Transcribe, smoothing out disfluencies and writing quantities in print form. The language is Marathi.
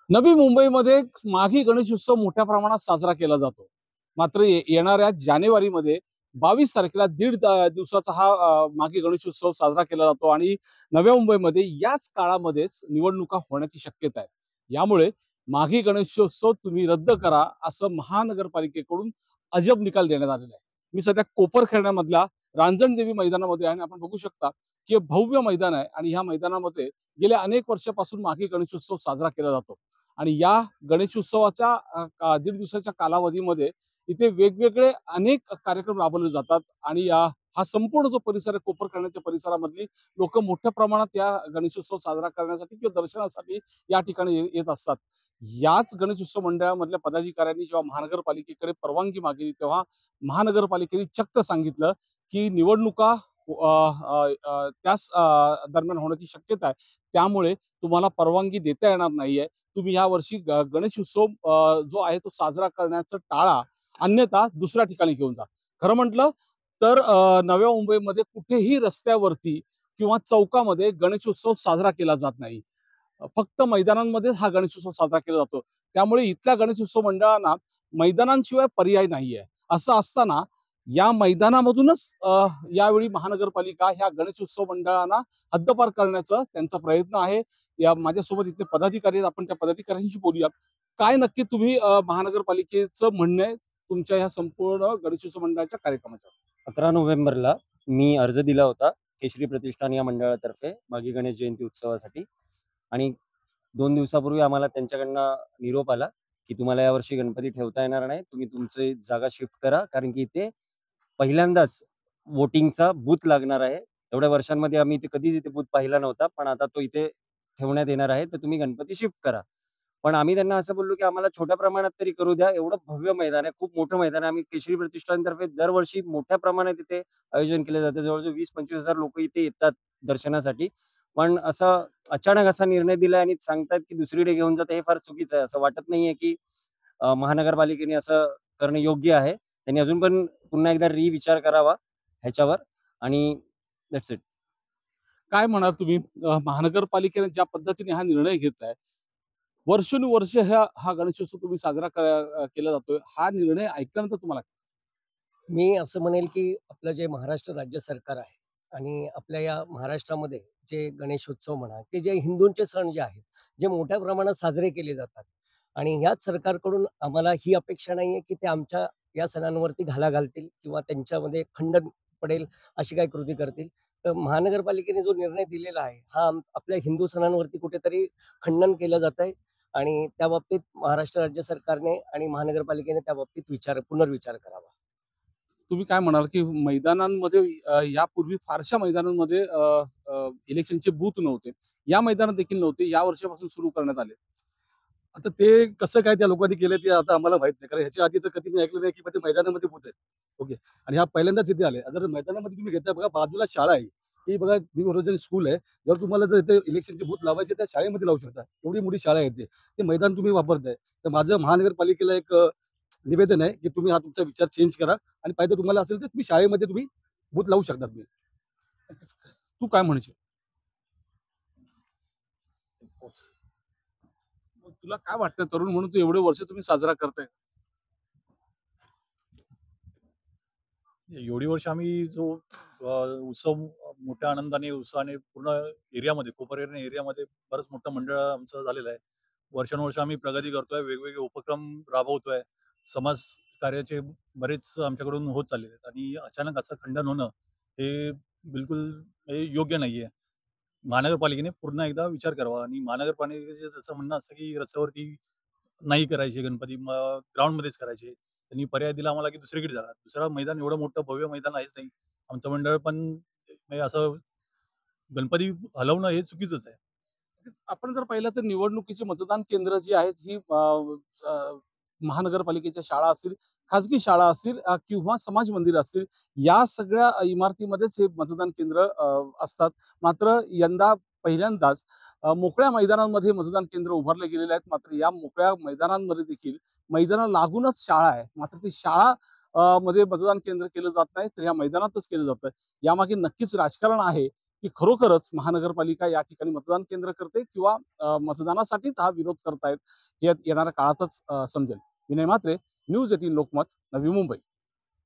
नवी मुंबईमध्ये माघी गणेशोत्सव मोठ्या प्रमाणात साजरा केला जातो. मात्र येणाऱ्या जानेवारीमध्ये 22 तारखेला दिवसाचा हा माघी गणेशोत्सव साजरा केला जातो आणि नव्या मुंबईमध्ये याच काळामध्येच निवडणुका होण्याची शक्यता आहे. यामुळे माघी गणेशोत्सव तुम्ही रद्द करा असं महानगरपालिकेकडून अजब निकाल देण्यात आलेला आहे. मी सध्या कोपरखेरण्यामधल्या रांजणदेवी मैदानामध्ये आहे आणि आपण बघू शकता की हे भव्य मैदान आहे आणि ह्या मैदानामध्ये गेल्या अनेक वर्षापासून माघी गणेशोत्सव साजरा केला जातो. आणि या गणेशोत्सवाच्या दीड दिवसाच्या कालावधीमध्ये इथे वेगवेगळे अनेक कार्यक्रम राबवले जातात आणि हा संपूर्ण जो परिसर आहे कोपरखैरण्याच्या परिसरामधली लोक मोठ्या प्रमाणात या गणेशोत्सव साजरा करण्यासाठी किंवा दर्शनासाठी या ठिकाणी येत असतात. याच गणेशोत्सव मंडळामधल्या पदाधिकाऱ्यांनी जेव्हा महानगरपालिकेकडे परवानगी मागितली तेव्हा महानगरपालिकेने चक्क सांगितलं की निवडणुका त्याच दरम्यान होण्याची शक्यता आहे. त्यामुळे तुम्हाला परवानगी देता येणार नाहीये. तुम्ही यावर्षी गणेश उत्सव जो आहे तो साजरा करण्याचं टाळा, अन्यथा दुसऱ्या ठिकाणी घेऊन जा. खरं म्हटलं तर नव्या मुंबईमध्ये कुठेही रस्त्यावरती किंवा चौकामध्ये गणेशोत्सव साजरा केला जात नाही. फक्त मैदानांमध्येच हा गणेशोत्सव साजरा केला जातो. त्यामुळे इथल्या गणेशोत्सव मंडळांना मैदानांशिवाय पर्याय नाहीये. असं असताना या मैदानामधूनच यावेळी महानगरपालिका ह्या गणेशोत्सव मंडळांना हद्दपार करण्याचा त्यांचा प्रयत्न आहे. या माझ्यासोबत इथे पदाधिकारी आहेत, आपण त्या पदाधिकाऱ्यांशी बोलूया. काय नक्की तुम्ही महानगरपालिकेचं म्हणणं आहे तुमच्या ह्या संपूर्ण गणेशोत्सव मंडळाच्या कार्यक्रमाच्या? 11 नोव्हेंबरला मी अर्ज दिला होता केशरी प्रतिष्ठान या मंडळातर्फे माघी गणेश जयंती उत्सवासाठी. आणि 2 दिवसापूर्वी आम्हाला त्यांच्याकडनं निरोप आला की तुम्हाला यावर्षी गणपती ठेवता येणार नाही. तुम्ही तुमची जागा शिफ्ट करा, कारण की इथे पहिल्यांदाच वोटिंगचा बूथ लागणार आहे. एवढ्या वर्षांमध्ये आम्ही इथे कधीच इथे बूथ पाहिला नव्हता, पण आता तो इथे ठेवण्यात येणार आहे. तर तुम्ही गणपती शिफ्ट करा. पण आम्ही त्यांना असं बोललो की आम्हाला छोट्या प्रमाणात तरी करू द्या. एवढं भव्य मैदान आहे, खूप मोठं मैदान आहे. आम्ही केशरी प्रतिष्ठानतर्फे दरवर्षी मोठ्या प्रमाणात इथे आयोजन केलं जातं. जवळजवळ 20-25,000 लोकं इथे येतात दर्शनासाठी. पण असा अचानक असा निर्णय दिलाय आणि सांगतायत की दुसरीकडे घेऊन जात, हे फार चुकीचं आहे. असं वाटत नाहीये की महानगरपालिकेने असं करणं योग्य आहे. त्यांनी अजून पण पुन्हा एकदा विचार करावा ह्याच्यावर. आणि दॅट्स इट. काय म्हणाल तुम्ही महानगरपालिकेने ज्या पद्धतीने हा निर्णय घेतलाय, वर्षानुवर्ष हा गणेशोत्सव तुम्ही साजरा केला जातोय, हा निर्णय ऐकल्यानंतर तुम्हाला मी असं म्हणेल, की आपलं जे महाराष्ट्र राज्य सरकार आहे आणि आपल्या या महाराष्ट्रामध्ये जे गणेशोत्सव म्हणा, की जे हिंदूंचे सण जे आहेत, जे मोठ्या प्रमाणात साजरे केले जातात आणि ह्याच सरकारकडून आम्हाला ही अपेक्षा नाहीये, की ते आमच्या या सणांवरती घाला घालतील किंवा त्यांच्यामध्ये खंडन पडेल अशी काही कृती करतील. तर महानगरपालिकेने जो निर्णय दिलेला आहे, हा आपल्या हिंदू सणांवरती कुठेतरी खंडन केलं जातंय आणि त्याबाबतीत महाराष्ट्र राज्य सरकारने आणि महानगरपालिकेने त्याबाबतीत पुनर्विचार करावा. तुम्ही काय म्हणाल, की मैदानांमध्ये यापूर्वी फारशा मैदानांमध्ये इलेक्शनचे बूथ नव्हते. या मैदानात देखील नव्हते. या वर्षापासून सुरू करण्यात आले. आता ते कसं काय त्या लोकांनी केलं ते आता आम्हाला माहित नाही. कारण ह्याच्या आधी तर कधी मी ऐकलं नाही, की ते मैदानामध्ये बूथ आहेत. ओके. आणि हा पहिल्यांदाच इथे आले. जर मैदानामध्ये तुम्ही घेताय बघा बाजूला शाळा आहे. ही बघा न्यू होरायझन स्कूल आहे. जर तुम्हाला जर इथे इलेक्शनचे बूथ लावायचे त्या शाळेमध्ये लावू शकता. एवढी मोठी शाळा आहे ते. ते मैदान तुम्ही वापरताय. तर माझं महानगरपालिकेला एक निवेदन आहे, की तुम्ही हा तुमचा विचार चेंज करा आणि पाहिजे तुम्हाला असेल तर तुम्ही शाळेमध्ये तुम्ही बूथ लावू शकता तुम्ही. तू काय म्हणशील? मग तुला काय वाटतं तरुण म्हणून तू एवढे वर्ष तुम्ही साजरा करताय? एवढी वर्ष आम्ही जो उत्सव मोठ्या आनंदाने, उत्साहाने पूर्ण एरियामध्ये, कोपरखैरणे एरियामध्ये बरंच मोठं मंडळ आमचं झालेलं आहे. वर्षानुवर्ष आम्ही प्रगती करतोय, वेगवेगळे उपक्रम राबवतोय. समाज कार्याचे बरेच आमच्याकडून होत चाललेले आहेत आणि अचानक असं खंडन होणं हे बिलकुल हे योग्य नाहीये. महानगरपालिकेने पुन्हा एकदा विचार करावा आणि महानगरपालिकेचं जसं म्हणणं असतं, की रस्त्यावरती नाही करायचे गणपती, मग ग्राउंडमध्येच करायचे. त्यांनी पर्याय दिला आम्हाला, की दुसरीकडे जागा. दुसरं मैदान एवढं मोठं भव्य मैदान आहेच नाही. आमचं मंडळ पण म्हणजे असं गणपती हलवणं हे चुकीचंच आहे. आपण जर पाहिलं तर निवडणुकीची मतदान केंद्र जी आहेत ही महानगरपालिकेच्या शाळा असतील, खाजगी शाळा असतील किंवा समाज मंदिर असतील, या सगळ्या इमारतीमध्येच हे मतदान केंद्र असतात. मात्र यंदा पहिल्यांदाच मोकळ्या मैदानांमध्ये मतदान केंद्र उभारले गेलेले आहेत. मात्र या मोकळ्या मैदानांमध्ये देखील मैदाना लागूनच शाळा आहे. मात्र ती शाळा मध्ये मतदान केंद्र केलं जात नाही, तर या मैदानातच केलं जातं. यामागे नक्कीच राजकारण आहे, की खरोखरच महानगरपालिका या ठिकाणी मतदान केंद्र करते किंवा मतदानासाठीच हा विरोध करतायत हे येणाऱ्या काळातच समजेल. विनय म्हात्रे, न्यूज 18 लोकमत, नवी मुंबई.